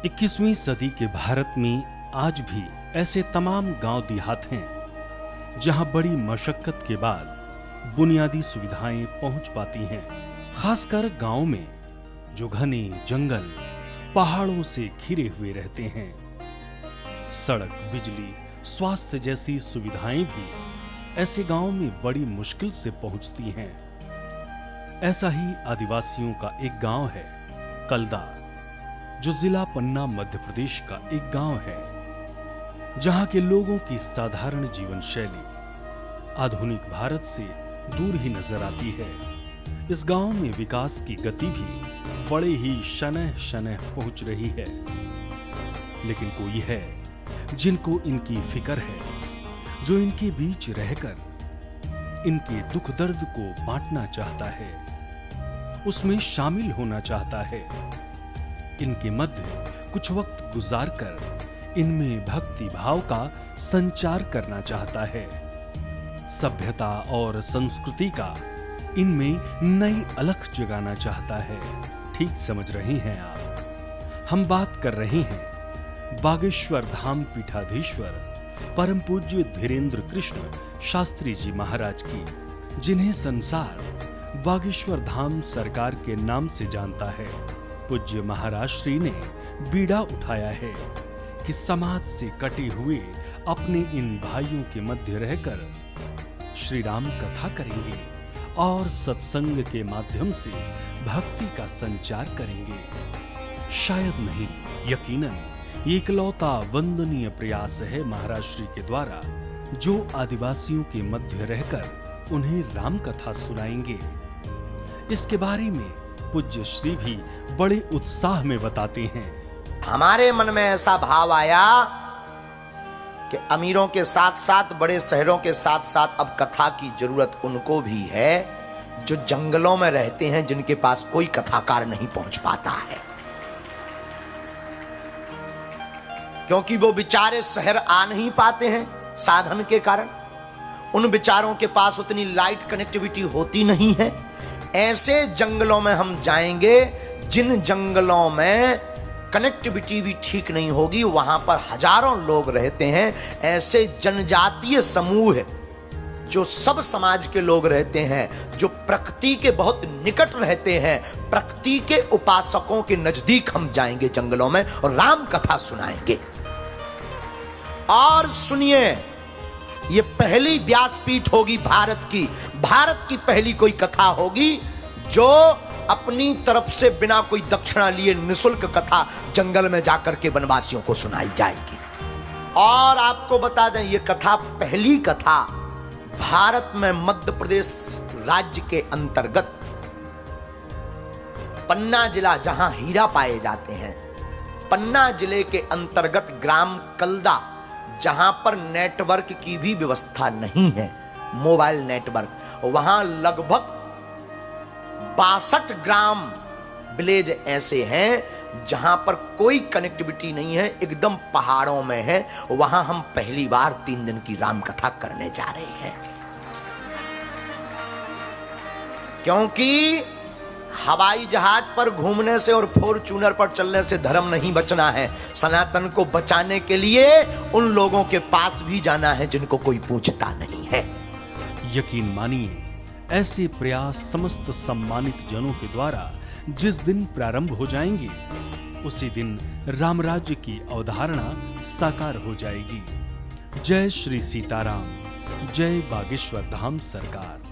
21वीं सदी के भारत में आज भी ऐसे तमाम गांव देहात हैं जहां बड़ी मशक्कत के बाद बुनियादी सुविधाएं पहुंच पाती हैं। खासकर गांव में जो घने जंगल पहाड़ों से घिरे हुए रहते हैं। सड़क, बिजली, स्वास्थ्य जैसी सुविधाएं भी ऐसे गांव में बड़ी मुश्किल से पहुंचती हैं। ऐसा ही आदिवासियों का एक गांव है कल्दा, जो जिला पन्ना मध्य प्रदेश का एक गांव है, जहां के लोगों की साधारण जीवन शैली आधुनिक भारत से दूर ही नजर आती है। इस गांव में विकास की गति भी बड़े ही शनह शनह पहुंच रही है, लेकिन कोई है जिनको इनकी फिक्र है, जो इनके बीच रहकर इनके दुख दर्द को बांटना चाहता है, उसमें शामिल होना चाहता है। इनके मध्य कुछ वक्त गुजारकर इनमें भक्ति भाव का संचार करना चाहता है। सभ्यता और संस्कृति का इनमें नई अलख जगाना चाहता है। ठीक समझ रहे हैं आप। हम बात कर रहे हैं बागेश्वर धाम पीठाधीश्वर परम पूज्य धीरेन्द्र कृष्ण शास्त्री जी महाराज की, जिन्हें संसार बागेश्वर धाम सरकार के नाम से जानता है। पूज्य महाराज श्री ने बीड़ा उठाया है कि समाज से कटे हुए अपने इन भाइयों के मध्य रहकर श्री राम कथा करेंगे और सत्संग के माध्यम से भक्ति का संचार करेंगे। शायद नहीं, यकीनन ये इकलौता वंदनीय प्रयास है महाराज श्री के द्वारा, जो आदिवासियों के मध्य रहकर उन्हें राम कथा सुनाएंगे। इसके बारे में पूज्य श्री भी बड़े उत्साह में बताते हैं। हमारे मन में ऐसा भाव आया कि अमीरों के साथ साथ बड़े शहरों के साथ साथ अब कथा की जरूरत उनको भी है जो जंगलों में रहते हैं, जिनके पास कोई कथाकार नहीं पहुंच पाता है, क्योंकि वो बेचारे शहर आ नहीं पाते हैं साधन के कारण। उन बेचारों के पास उतनी लाइट कनेक्टिविटी होती नहीं है। ऐसे जंगलों में हम जाएंगे जिन जंगलों में कनेक्टिविटी भी ठीक नहीं होगी, वहां पर हजारों लोग रहते हैं। ऐसे जनजातीय समूह जो सब समाज के लोग रहते हैं, जो प्रकृति के बहुत निकट रहते हैं, प्रकृति के उपासकों के नजदीक हम जाएंगे जंगलों में और राम कथा सुनाएंगे। और सुनिए, ये पहली व्यासपीठ होगी भारत की पहली कोई कथा होगी जो अपनी तरफ से बिना कोई दक्षिणा लिए निशुल्क कथा जंगल में जाकर के वनवासियों को सुनाई जाएगी। और आपको बता दें, ये कथा पहली कथा भारत में मध्य प्रदेश राज्य के अंतर्गत पन्ना जिला, जहां हीरा पाए जाते हैं, पन्ना जिले के अंतर्गत ग्राम कल्दा, जहां पर नेटवर्क की भी व्यवस्था नहीं है, मोबाइल नेटवर्क, वहां लगभग 62 ग्राम विलेज ऐसे हैं जहां पर कोई कनेक्टिविटी नहीं है, एकदम पहाड़ों में है। वहां हम पहली बार 3 दिन की राम कथा करने जा रहे हैं, क्योंकि हवाई जहाज पर घूमने से और फॉर्च्यूनर पर चलने से धर्म नहीं बचना है। सनातन को बचाने के लिए उन लोगों के पास भी जाना है जिनको कोई पूछता नहीं है। यकीन मानिए, ऐसे प्रयास समस्त सम्मानित जनों के द्वारा जिस दिन प्रारंभ हो जाएंगे, उसी दिन रामराज्य की अवधारणा साकार हो जाएगी। जय श्री सीताराम, जय बागेश्वर धाम सरकार।